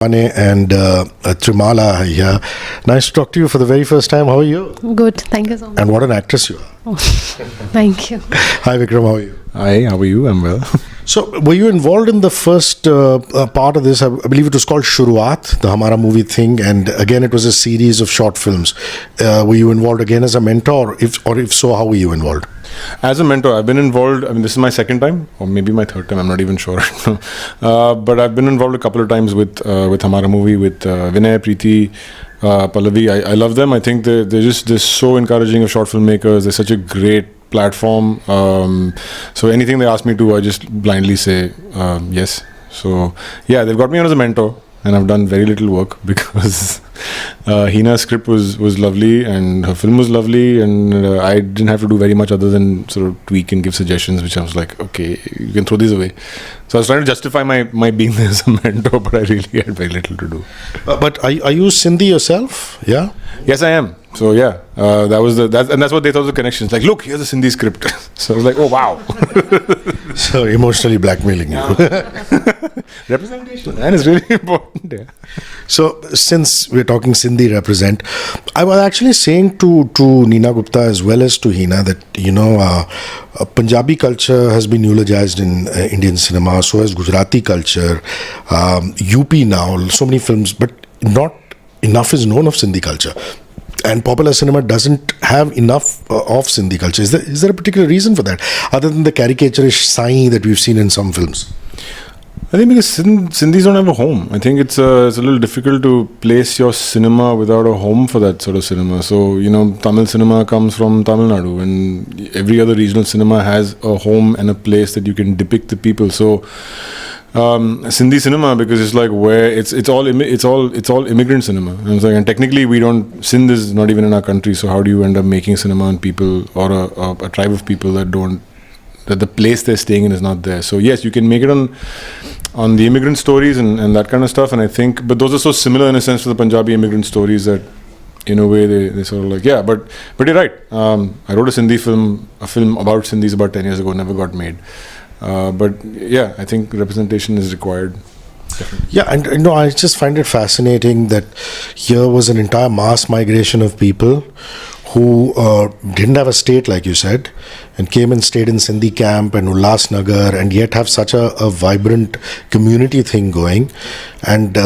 Motwane and Trimala here. Nice to talk to you for the very first time. How are you? Good, thank you so much. And what an actress you are. Oh, thank you. Hi Vikram, how are you? Hi, how are you? I'm well. So, were you involved in the first part of this? I believe it was called Shuruaat, the Hamara movie thing, and again it was a series of short films. Were you involved again as a mentor? Or if so, how were you involved? As a mentor, I've been involved, this is my second time, or maybe my third time, I'm not even sure. But I've been involved a couple of times with Hamara movie, with Vinay, Preeti, Pallavi. I love them. I think they're so encouraging of short filmmakers. They're such a great platform. So anything they ask me to, I just blindly say yes. So yeah, they've got me on as a mentor, and I've done very little work because Heena's script was lovely and her film was lovely, and I didn't have to do very much other than sort of tweak and give suggestions, which I was like, okay, you can throw these away. So I was trying to justify my being there as a mentor, but I really had very little to do. But are you Sindhi yourself? Yeah? Yes, I am. So yeah, that's what they thought was the connection. It's like, look, here's a Sindhi script. So I was like, oh wow. So emotionally blackmailing you. Representation, and it's really important. Yeah. So since we're talking Sindhi represent, I was actually saying to Neena Gupta as well as to Heena that Punjabi culture has been eulogized in Indian cinema. So has Gujarati culture, UP now, so many films, but not enough is known of Sindhi culture. And popular cinema doesn't have enough of Sindhi culture. Is there a particular reason for that, other than the caricaturish sai that we've seen in some films? I think because Sindhis don't have a home. I think it's a little difficult to place your cinema without a home for that sort of cinema. So, Tamil cinema comes from Tamil Nadu, and every other regional cinema has a home and a place that you can depict the people. So, Sindhi cinema, because it's like where it's all immigrant cinema. And technically Sindh is not even in our country. So how do you end up making cinema on people or a tribe of people that the place they're staying in is not there? So yes, you can make it on the immigrant stories and that kind of stuff. And I think, but those are so similar in a sense to the Punjabi immigrant stories that in a way they sort of like, yeah, but you're right. I wrote a film about Sindhis about 10 years ago, never got made. But yeah, I think representation is required. Definitely. Yeah, and I just find it fascinating that here was an entire mass migration of people who didn't have a state, like you said, and came and stayed in Sindhi camp and Ullas Nagar, and yet have such a vibrant community thing going. And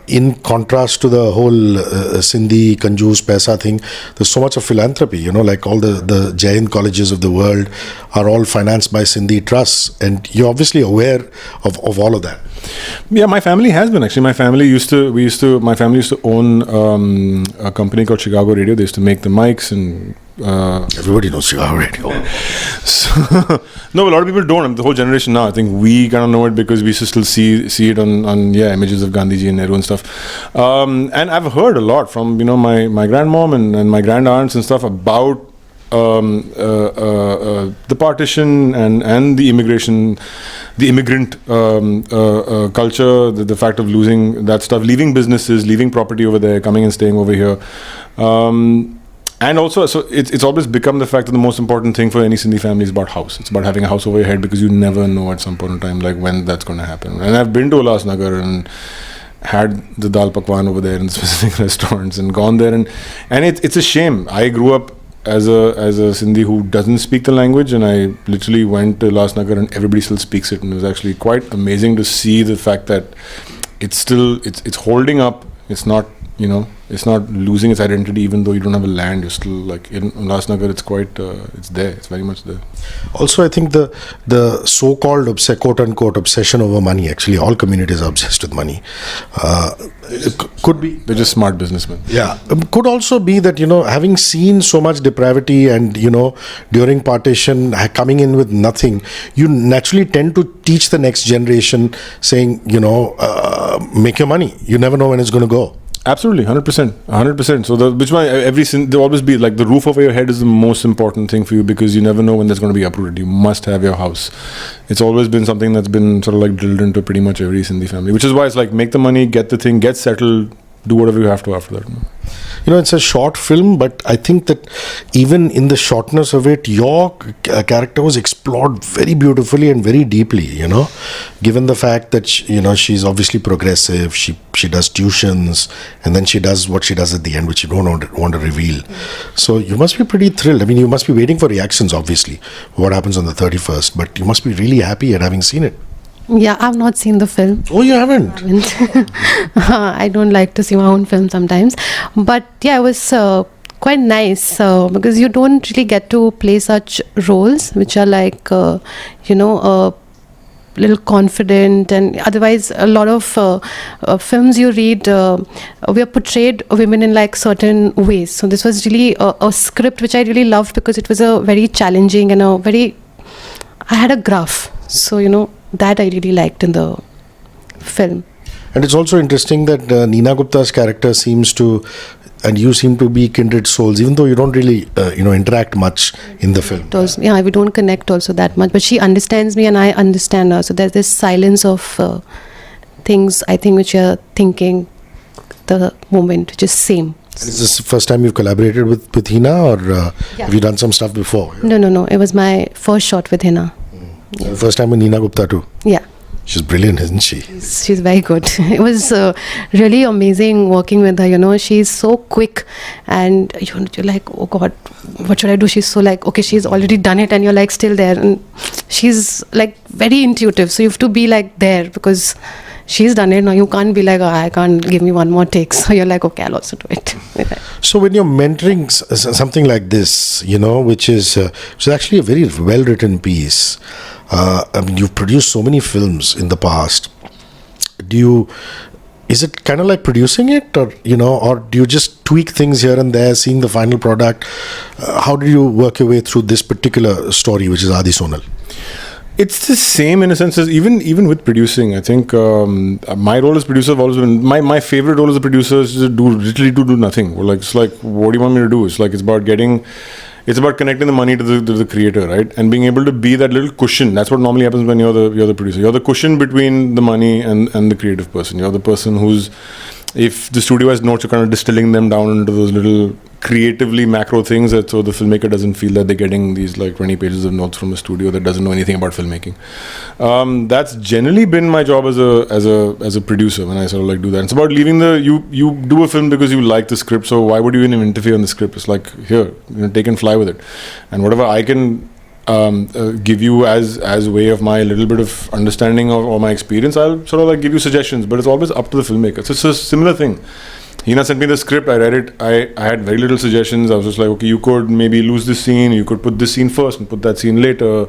in contrast to the whole Sindhi Kanjoos Paisa thing, there's so much of philanthropy, like all the Jain colleges of the world are all financed by Sindhi trusts, and you're obviously aware of all of that. Yeah, my family has been actually. My family used to own a company called Chicago Radio. They used to make the mics and everybody knows Chicago Radio. So, no, a lot of people don't. The whole generation now, I think we kind of know it because we used to still see it on images of Gandhiji and Nehru and stuff. And I've heard a lot from my grandmom and my grand aunts and stuff about the partition and the immigration, the immigrant culture, the fact of losing that stuff, leaving businesses, leaving property over there, coming and staying over here. And also, so it's always become the fact that the most important thing for any Sindhi family is about house. It's about having a house over your head, because you never know at some point in time like when that's going to happen. And I've been to Ullas Nagar and had the dal pakwan over there in specific restaurants and gone there, and it's a shame. I grew up as a Sindhi who doesn't speak the language, and I literally went to Ullas Nagar and everybody still speaks it, and it was actually quite amazing to see the fact that it's holding up. It's not it's not losing its identity, even though you don't have a land. You're still like in Ullas Nagar. It's quite it's there. It's very much there. Also, I think the so-called quote unquote obsession over money. Actually, all communities are obsessed with money. It could be they're just smart businessmen. Yeah, could also be that having seen so much depravity and during partition coming in with nothing, you naturally tend to teach the next generation, saying make your money. You never know when it's going to go. Absolutely, 100%. So which one? There'll always be like the roof over your head is the most important thing for you, because you never know when that's going to be uprooted. You must have your house. It's always been something that's been sort of like drilled into pretty much every Sindhi family, which is why it's like make the money, get the thing, get settled, do whatever you have to after that. It's a short film, but I think that even in the shortness of it, your character was explored very beautifully and very deeply, given the fact that, she's obviously progressive, she does tuitions, and then she does what she does at the end, which you don't want to reveal. So you must be pretty thrilled. I mean, you must be waiting for reactions, obviously, what happens on the 31st, but you must be really happy at having seen it. Yeah, I've not seen the film. Oh, you haven't? I don't like to see my own film sometimes. But yeah, it was quite nice because you don't really get to play such roles which are like, little confident, and otherwise a lot of films you read, we are portrayed women in like certain ways. So this was really a script which I really loved because it was a very challenging and I had a graph. So, that I really liked in the film. And it's also interesting that Neena Gupta's character seems to, and you seem to be kindred souls, even though you don't really, interact much in the film. Yeah, we don't connect also that much, but she understands me and I understand her. So there's this silence of things, I think, which you're thinking the moment, which is same. Is this the first time you've collaborated with Hina, or have you done some stuff before? No. It was my first shot with Hina. Yeah. First time with Neena Gupta too? Yeah. She's brilliant, isn't she? She's very good. It was really amazing working with her. She's so quick, and you're like, oh God, what should I do? She's so like, okay, she's already done it, and you're like still there, and she's like very intuitive. So you have to be like there because she's done it. Now you can't be like, I can't, give me one more take. So you're like, okay, I'll also do it. So when you're mentoring something like this, which is actually a very well-written piece. I mean, you've produced so many films in the past. Is it kind of like producing it, or do you just tweak things here and there, seeing the final product? How do you work your way through this particular story, which is Adi Sonal? It's the same in a sense as even with producing. I think my role as producer have always been my favorite role as a producer is to do nothing. It's like, what do you want me to do? It's about connecting the money to the creator, right? And being able to be that little cushion. That's what normally happens when you're the producer. You're the cushion between the money and the creative person. You're the person who's, if the studio has notes, you're kind of distilling them down into those little creatively macro things, so the filmmaker doesn't feel that they're getting these like 20 pages of notes from a studio that doesn't know anything about filmmaking. That's generally been my job as a producer when I sort of like do that. It's about leaving you do a film because you like the script, so why would you even interfere on the script? It's like, here, take and fly with it, and whatever I can give you as way of my little bit of understanding or my experience, I'll sort of like give you suggestions, but it's always up to the filmmaker. So it's a similar thing. Hina sent me the script, I read it, I had very little suggestions. I was just like, okay, you could maybe lose this scene, you could put this scene first and put that scene later,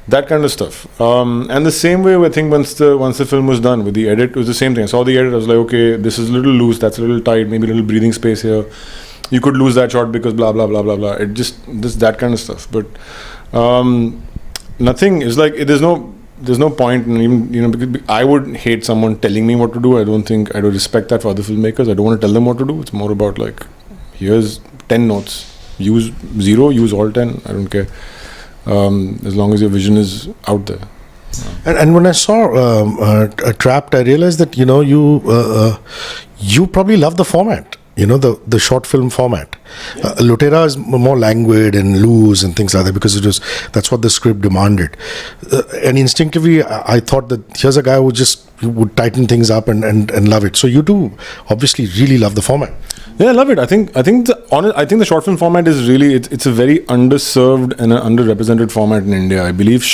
that kind of stuff. And the same way, I think once the film was done with the edit, it was the same thing. I saw the edit, I was like, okay, this is a little loose, that's a little tight, maybe a little breathing space here. You could lose that shot because blah, blah, blah, blah, blah. It just that kind of stuff. But nothing is like, there's no point in even, because I would hate someone telling me what to do. I don't think I do respect that for other filmmakers. I don't want to tell them what to do. It's more about like, here's 10 notes. Use 0, use all 10. I don't care. As long as your vision is out there. And when I saw Trapped, I realized that you probably love the format. The short film format. Lutera is more languid and loose and things like that because that's what the script demanded. And instinctively, I thought that here's a guy who would tighten things up and love it. So you do obviously really love the format. Yeah, I love it. I think the short film format is really it's a very underserved and an underrepresented format in India. I believe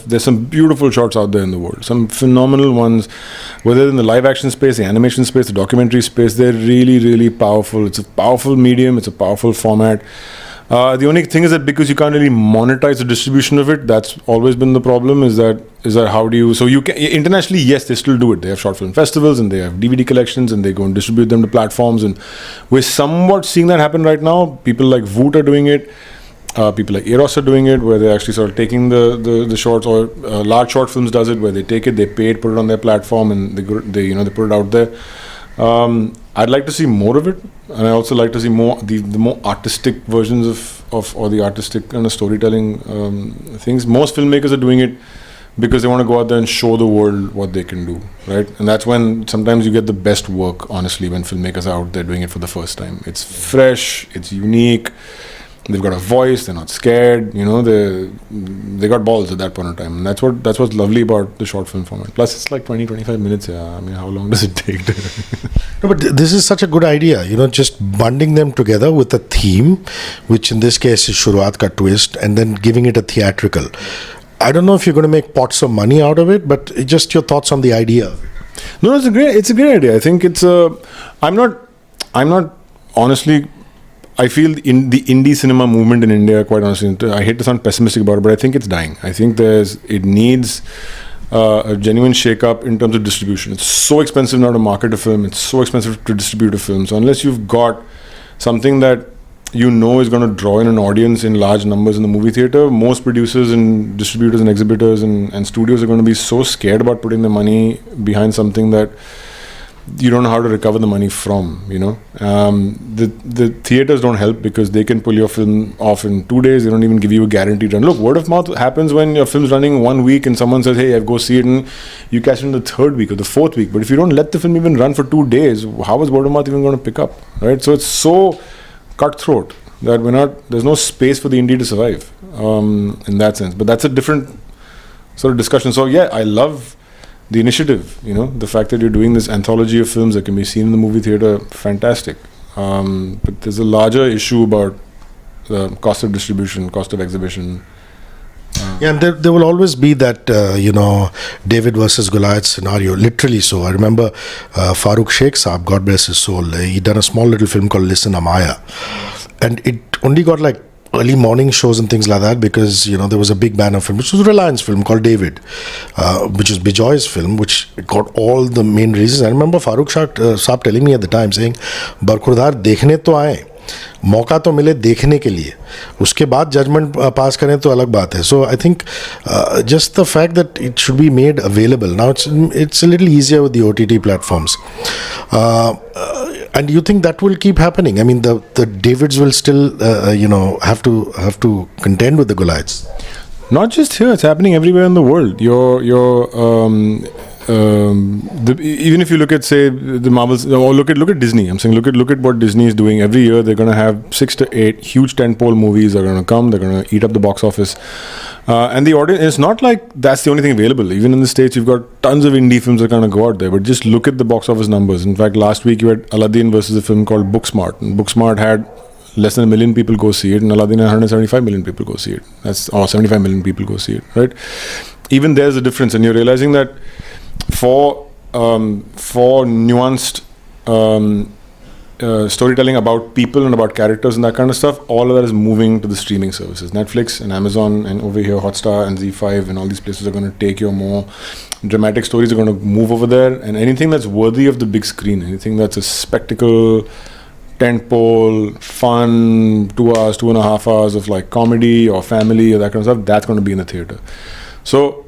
there's some beautiful shorts out there in the world, some phenomenal ones, whether in the live action space, the animation space, the documentary space. They're really, really powerful. It's a powerful medium. It's a powerful format. The only thing is that because you can't really monetize the distribution of it, that's always been the problem. Is that how do you? So you can internationally, yes, they still do it. They have short film festivals and they have DVD collections and they go and distribute them to platforms. And we're somewhat seeing that happen right now. People like Voot are doing it. People like Eros are doing it, where they're actually sort of taking the shorts, or Large Short Films does it, where they take it, they pay it, put it on their platform, and they put it out there. I'd like to see more of it, and I also like to see more the more artistic versions of or the artistic kind of storytelling things. Most filmmakers are doing it because they want to go out there and show the world what they can do, right? And that's when sometimes you get the best work, honestly, when filmmakers are out there doing it for the first time. It's fresh, it's unique, they've got a voice, they're not scared, you know, they got balls at that point in time. And that's what's lovely about the short film format. Plus it's like 20-25 minutes. I mean, how long does it take to No, but this is such a good idea, you know, just bundling them together with a theme, which in this case is Shuruaat Ka Twist, and then giving it a theatrical. I don't know if you're going to make pots of money out of it, but just your thoughts on the idea. No, it's a great idea. I think it's I'm not honestly, I feel in the indie cinema movement in India, quite honestly, I hate to sound pessimistic about it, but I think it's dying. I think it needs a genuine shake-up in terms of distribution. It's so expensive now to market a film. It's so expensive to distribute a film. So unless you've got something that you know is going to draw in an audience in large numbers in the movie theater, most producers and distributors and exhibitors and studios are going to be so scared about putting their money behind something that you don't know how to recover the money from, you know. The theaters don't help because they can pull your film off in 2 days. They don't even give you a guaranteed run. Look, word of mouth happens when your film's running 1 week and someone says, hey, I go see it, and you catch it in the 3rd week or the 4th week. But if you don't let the film even run for 2 days, how is word of mouth even going to pick up, right? So it's so cutthroat that there's no space for the indie to survive in that sense. But that's a different sort of discussion. So yeah, I love the initiative, you know, the fact that you're doing this anthology of films that can be seen in the movie theater, fantastic. But there's a larger issue about the cost of distribution, cost of exhibition. Yeah, and there will always be that, David versus Goliath scenario, literally so. I remember Farooq Sheikh Saab, God bless his soul, he'd done a small little film called Listen Amaya. And it only got like early morning shows and things like that because, you know, there was a big banner film, which was a Reliance film called David, which is Bijoy's film, which got all the main reasons. I remember Farooq Saab telling me at the time, saying, Barkhurdar dekhne to aaye, मौका तो मिले देखने के लिए, उसके बाद judgement पास करें तो अलग बात है. So I think just the fact that it should be made available now, it's a little easier with the OTT platforms, and you think that will keep happening? I mean, the Davids will still have to contend with the Goliaths. Not just here; it's happening everywhere in the world. Even if you look at, say, the Marvels, or look at Disney. I'm saying look at what Disney is doing every year. They're going to have 6 to 8 huge tentpole movies that are going to come. They're going to eat up the box office, and the audience. It's not like that's the only thing available. Even in the States, you've got tons of indie films that are going to go out there. But just look at the box office numbers. In fact, last week you had Aladdin versus a film called Booksmart, and Booksmart had less than 1 million people go see it, and Aladdin had 175 million people go see it. 75 million people go see it, right? Even there's a difference, and you're realizing that for nuanced storytelling about people and about characters and that kind of stuff, all of that is moving to the streaming services. Netflix and Amazon and over here Hotstar and Z5 and all these places are going to take your more dramatic stories, are going to move over there, and anything that's worthy of the big screen, anything that's a spectacle, tentpole, fun, 2 hours, 2.5 hours of like comedy or family or that kind of stuff, that's going to be in the theater. So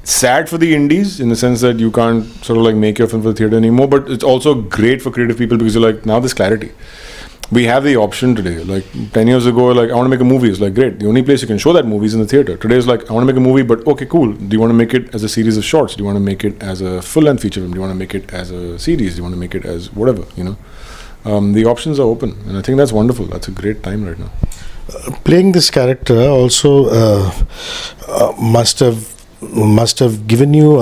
sad for the indies in the sense that you can't sort of like make your film for the theater anymore, but it's also great for creative people because you're like, now there's clarity. We have the option today. Like 10 years ago, like I want to make a movie. It's like, great. The only place you can show that movie is in the theater. Today is like, I want to make a movie, but okay, cool. Do you want to make it as a series of shorts? Do you want to make it as a full-length feature film? Do you want to make it as a series? Do you want to make it as whatever, you know? The options are open, and I think that's wonderful. That's a great time right now. Playing this character also must have given you,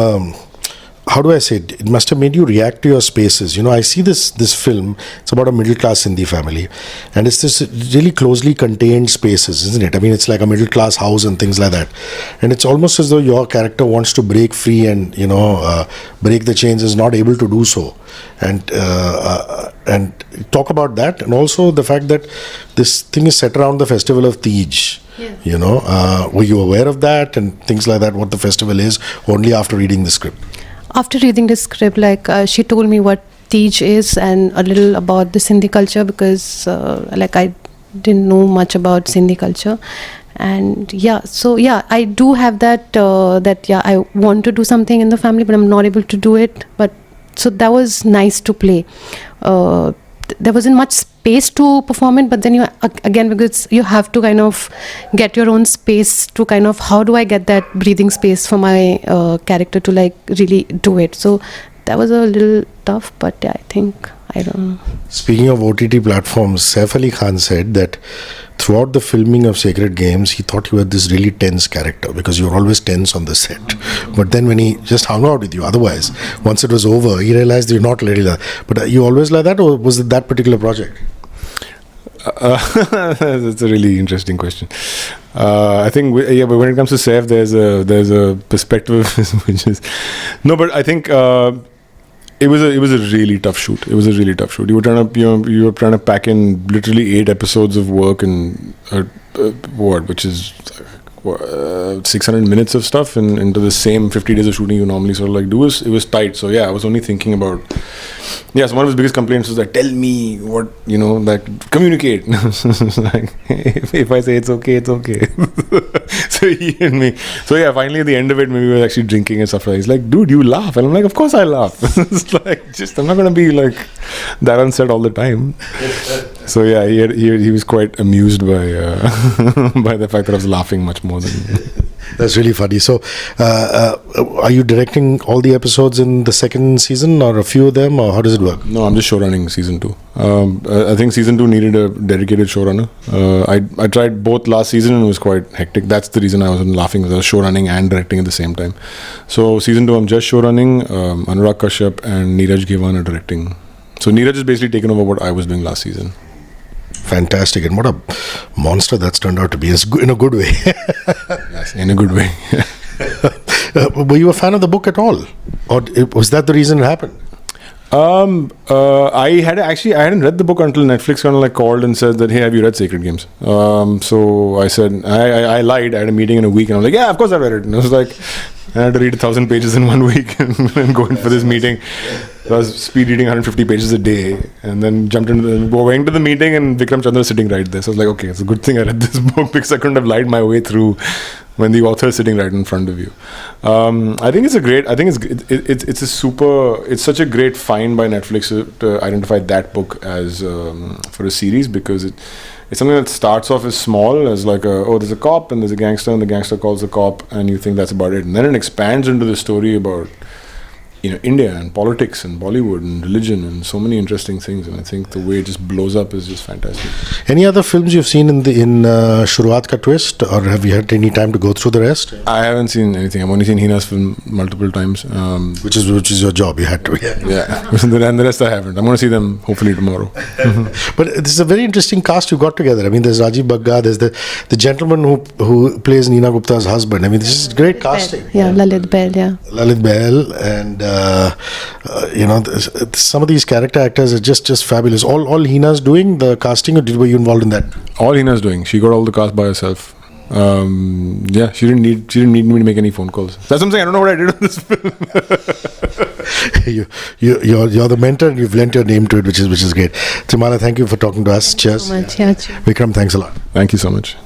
how do I say it? It must have made you react to your spaces. You know, I see this film, it's about a middle class Hindi family, and it's this really closely contained spaces, isn't it? I mean, it's like a middle class house and things like that, and it's almost as though your character wants to break free and break the chains, is not able to do so, and talk about that, and also the fact that this thing is set around the festival of Tej. Yeah. You know, were you aware of that and things like that, what the festival is, only after reading the script? After reading the script, she told me what Tej is and a little about the Sindhi culture, because I didn't know much about Sindhi culture. And I do have that I want to do something in the family, but I'm not able to do it. But so that was nice to play. there wasn't much space to perform it, but then again, because you have to kind of get your own space to kind of, how do I get that breathing space for my character to like really do it. So that was a little tough, but yeah, I don't know. Speaking of OTT platforms, Saif Ali Khan said that throughout the filming of Sacred Games, he thought you were this really tense character because you're always tense on the set. But then when he just hung out with you, otherwise, once it was over, he realized you're not really like that. But are you always like that, or was it that particular project? That's a really interesting question. I think, but when it comes to Saif, there's a perspective which is no, but I think. It was a really tough shoot. It was a really tough shoot. You were trying to pack in literally 8 episodes of work in which is 600 minutes of stuff into the same 50 days of shooting you normally sort of like do. It was tight. So yeah, I was only thinking about. So one of his biggest complaints was that, tell me what, like communicate. Like, if I say it's okay, it's okay. So he and me. So yeah, finally at the end of it, maybe we were actually drinking and stuff like that. He's like, dude, you laugh. And I'm like, of course I laugh. It's like, I'm not going to be like that on set all the time. So yeah, he was quite amused by by the fact that I was laughing much more than. That's really funny. So, are you directing all the episodes in the second season, or a few of them, or how does it work? No, I'm just showrunning season 2. I think season 2 needed a dedicated showrunner. I tried both last season and it was quite hectic. That's the reason I wasn't laughing, because I was showrunning and directing at the same time. So season 2, I'm just showrunning. Anurag Kashyap and Neeraj Ghewan are directing. So Neeraj has basically taken over what I was doing last season. Fantastic, and what a monster that's turned out to be, in a good way. Yes, in a good way. Were you a fan of the book at all, or was that the reason it happened? I hadn't read the book until Netflix kind of like called and said that, hey, have you read Sacred Games? So I said, I lied. I had a meeting in a week and I was like, yeah, of course I read it. And I was like, I had to read 1,000 pages in 1 week and go in for this meeting. So I was speed reading 150 pages a day, and then went to the meeting, and Vikram Chandra was sitting right there. So I was like, okay, it's a good thing I read this book, because I couldn't have lied my way through when the author is sitting right in front of you. I think it's such a great find by Netflix to identify that book as for a series, because it's something that starts off as small, as like there's a cop and there's a gangster, and the gangster calls the cop, and you think that's about it. And then it expands into the story about India and politics and Bollywood and religion and so many interesting things. And I think the way it just blows up is just fantastic. Any other films you've seen in Shuruaat Ka Twist, or have you had any time to go through the rest? I haven't seen anything. I've only seen Hina's film multiple times. Which is your job. You had to. Yeah. And the rest I haven't. I'm going to see them hopefully tomorrow. But this is a very interesting cast you got together. I mean, there's Rajiv Bagga, there's the gentleman who plays Neena Gupta's husband. I mean, this is great casting. Yeah, Lalit Bahl, yeah. Lalit Bahl, and some of these character actors are just fabulous. All Hina's doing the casting, or were you involved in that? All Hina's doing. She got all the cast by herself. She didn't need me to make any phone calls. That's what I'm saying. I don't know what I did on this film. You're the mentor, and you've lent your name to it, which is great. Trimala, thank you for talking to us. Cheers. So much, yeah. Vikram, thanks a lot. Thank you so much.